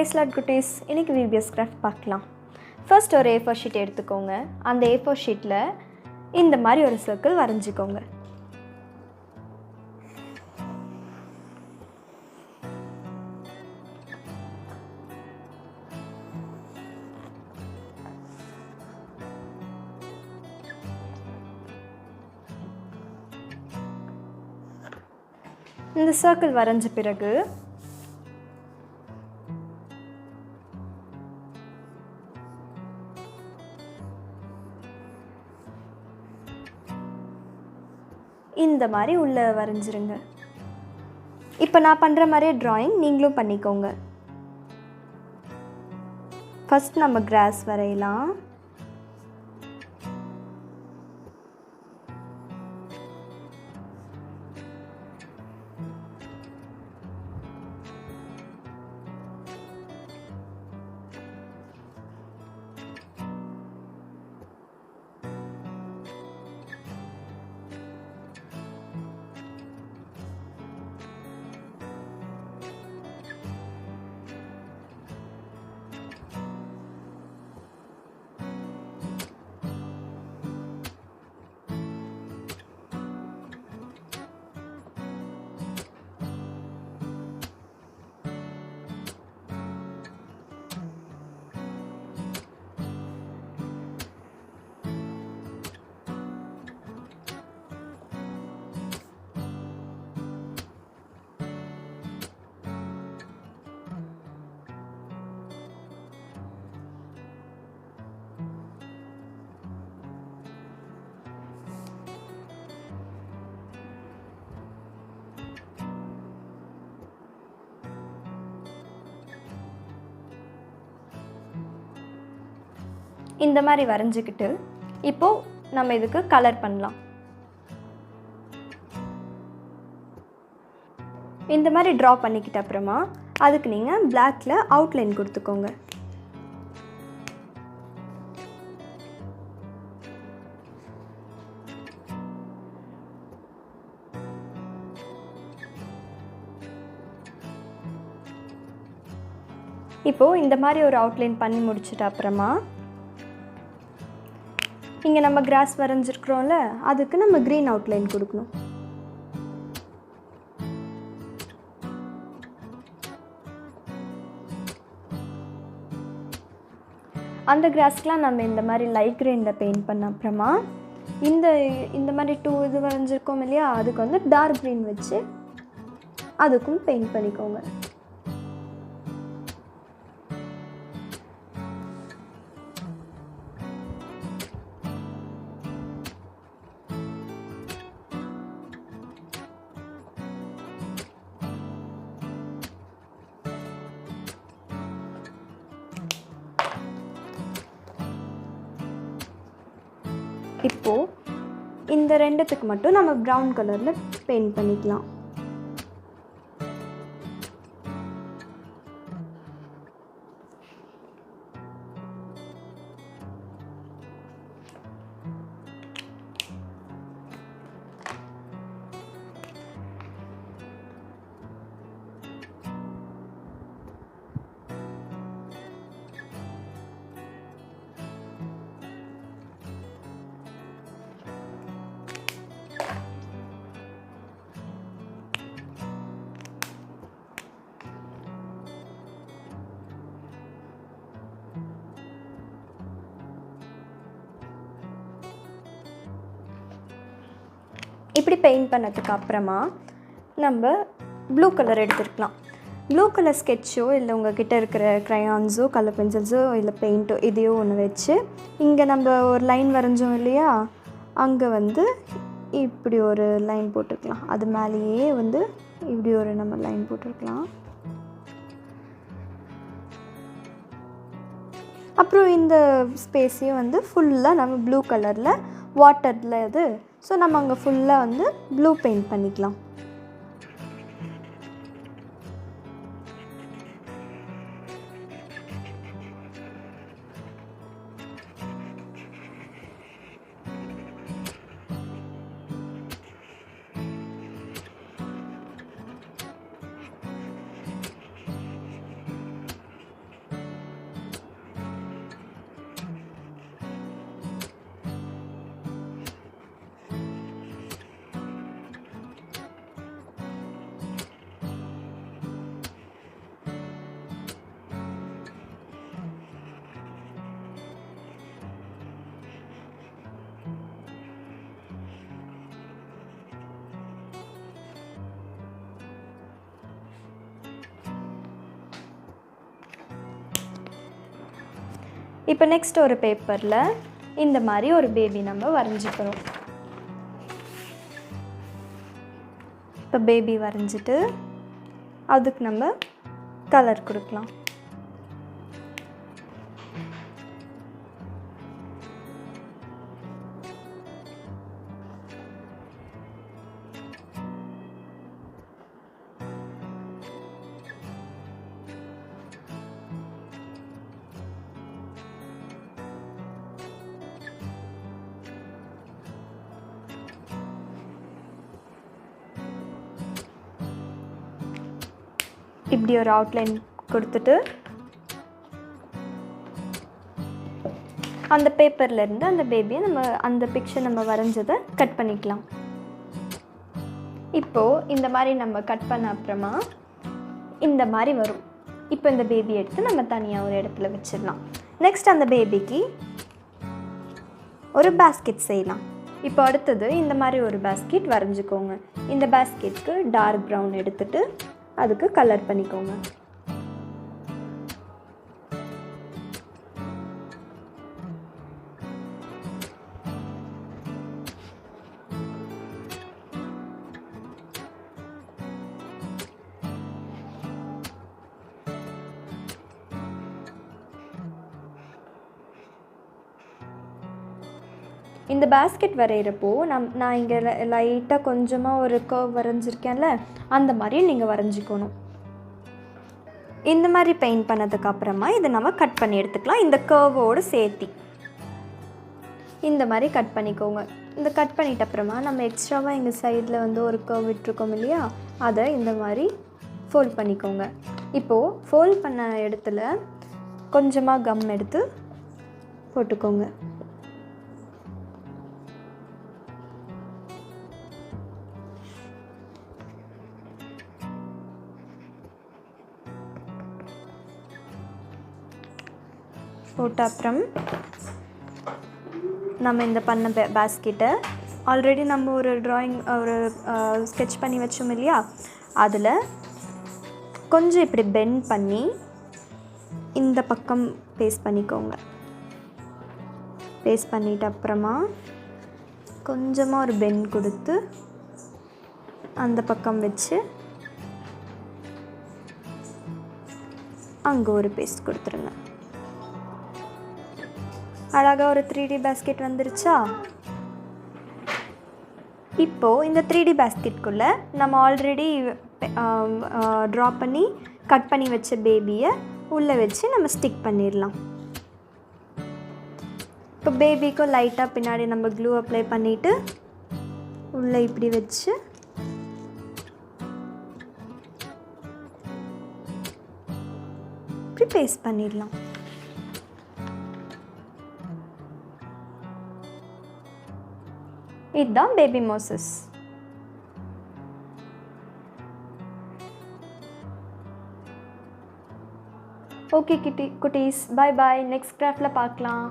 Praise Lord குட்டீஸ், இன்னைக்கு VBS craft பார்க்கலாம். ஃபர்ஸ்ட் ஒரு A4 ஷீட் எடுத்துக்கோங்க. அந்த A4 ஷீட்டில் இந்த மாதிரி ஒரு சர்க்கிள் வரைஞ்சிக்கோங்க. இந்த சர்க்கிள் வரைஞ்ச பிறகு இந்த மாதிரி உள்ள வரைஞ்சிருங்க. இப்போ நான் பண்ணுற மாதிரியே ட்ராயிங் நீங்களும் பண்ணிக்கோங்க. ஃபர்ஸ்ட் நம்ம கிராஸ் வரையலாம். இந்த மாதிரி வரைஞ்சிக்கிட்டு இப்போது நம்ம இதுக்கு கலர் பண்ணலாம். இந்த மாதிரி ட்ரா பண்ணிக்கிட்ட அப்புறமா அதுக்கு நீங்கள் பிளாக்ல அவுட்லைன் கொடுத்துக்கோங்க. இப்போது இந்த மாதிரி ஒரு அவுட்லைன் பண்ணி முடிச்சிட்ட அப்புறமா இங்கே நம்ம கிராஸ் வரைஞ்சிருக்கிறோம்ல, அதுக்கு நம்ம க்ரீன் அவுட்லைன் கொடுக்கணும். அந்த கிராஸ்க்கெலாம் நம்ம இந்த மாதிரி லைட் க்ரீனில் பெயிண்ட் பண்ண அப்புறமா இந்த மாதிரி இது வரைஞ்சிருக்கோம் இல்லையா, அதுக்கு வந்து டார்க் க்ரீன் வச்சு அதுக்கும் பெயிண்ட் பண்ணிக்கோங்க. இப்போது இந்த ரெண்டுத்துக்கு மட்டும் நம்ம ப்ரௌன் கலரில் பெயிண்ட் பண்ணிக்கலாம். இப்படி பெயிண்ட் பண்ணதுக்கு அப்புறமா நம்ம ப்ளூ கலர் எடுத்துருக்கலாம். ப்ளூ கலர் ஸ்கெட்சோ இல்லை உங்கள்கிட்ட இருக்கிற க்ரையான்ஸோ கலர் பென்சில்ஸோ இல்லை பெயிண்ட்டோ இதையோ ஒன்று வச்சு இங்கே நம்ம ஒரு லைன் வரைஞ்சோம் இல்லையா, அங்கே வந்து இப்படி ஒரு லைன் போட்டுருக்கலாம். அது மேலேயே வந்து இப்படி ஒரு நம்ம லைன் போட்டிருக்கலாம். அப்புறம் இந்த ஸ்பேஸையும் வந்து ஃபுல்லாக நம்ம ப்ளூ கலரில் வாட்டரில் இது, ஸோ நம்ம அங்கே ஃபுல்லாக வந்து ப்ளூ பெயிண்ட் பண்ணிக்கலாம். இப்போ நெக்ஸ்ட் ஒரு பேப்பரில் இந்த மாதிரி ஒரு பேபி நம்ம வரைஞ்சிக்கிறோம். இப்போ பேபி வரைஞ்சிட்டு அதுக்கு நம்ம கலர் கொடுக்கலாம். இப்படி ஒரு அவுட்லைன் கொடுத்துட்டு அந்த பேப்பர்லேருந்து அந்த பேபியை நம்ம அந்த பிக்சர் நம்ம வரைஞ்சதை கட் பண்ணிக்கலாம். இப்போது இந்த மாதிரி நம்ம கட் பண்ண அப்புறமா இந்த மாதிரி வரும். இப்போ இந்த பேபி எடுத்து நம்ம தனியாக ஒரு இடத்துல வச்சிடலாம். நெக்ஸ்ட் அந்த பேபிக்கு ஒரு பேஸ்கெட் செய்யலாம். இப்போ அடுத்தது இந்த மாதிரி ஒரு பேஸ்கெட் வரைஞ்சிக்கோங்க. இந்த பேஸ்கெட்டுக்கு டார்க் ப்ரௌன் எடுத்துகிட்டு அதுக்கு கலர் பண்ணிக்கோங்க. இந்த பேஸ்கெட் வரைகிறப்போ நான் இங்கே லைட்டாக கொஞ்சமாக ஒரு கர்வ் வரைஞ்சிருக்கேன்ல, அந்த மாதிரி நீங்கள் வரைஞ்சிக்கணும். இந்த மாதிரி பெயிண்ட் பண்ணதுக்கப்புறமா இதை நம்ம கட் பண்ணி எடுத்துக்கலாம். இந்த கர்வோடு சேர்த்தி இந்த மாதிரி கட் பண்ணிக்கோங்க. இந்த கட் பண்ணிட்ட அப்புறமா நம்ம எக்ஸ்ட்ராவாக எங்கள் சைடில் வந்து ஒரு கர்வ் விட்டுருக்கோம் இல்லையா, அதை இந்த மாதிரி ஃபோல்ட் பண்ணிக்கோங்க. இப்போது ஃபோல்ட் பண்ண இடத்துல கொஞ்சமாக கம் எடுத்து போட்டுக்கோங்க. போட்ட அப்புறம் நம்ம இந்த பண்ண பேஸ்கெட்டை ஆல்ரெடி நம்ம ஒரு ஒரு ஸ்கெட்ச் பண்ணி வச்சோம் இல்லையா, அதில் கொஞ்சம் இப்படி பெண்ட் பண்ணி இந்த பக்கம் பேஸ்ட் பண்ணிக்கோங்க. பேஸ்ட் பண்ணிட்ட அப்புறமா கொஞ்சமாக ஒரு பெண்ட் கொடுத்து அந்த பக்கம் வச்சு அங்கே ஒரு பேஸ்ட் கொடுத்துருங்க. அழகாக ஒரு 3D பேஸ்கெட் வந்துருச்சா? இப்போது இந்த 3D பேஸ்கெட்குள்ளே நம்ம ஆல்ரெடி ட்ரா பண்ணி கட் பண்ணி வச்ச பேபியை உள்ளே வச்சு நம்ம ஸ்டிக் பண்ணிடலாம். இப்போ பேபிக்கும் லைட்டாக பின்னாடி நம்ம க்ளூ அப்ளை பண்ணிவிட்டு உள்ளே இப்படி வச்சு இப்படி பேஸ்ட் பண்ணிடலாம். இதுதான் பேபி மோசஸ். ஓகே குட்டீஸ், பாய் பாய். நெக்ஸ்ட் கிராஃப்டில் பார்க்கலாம்.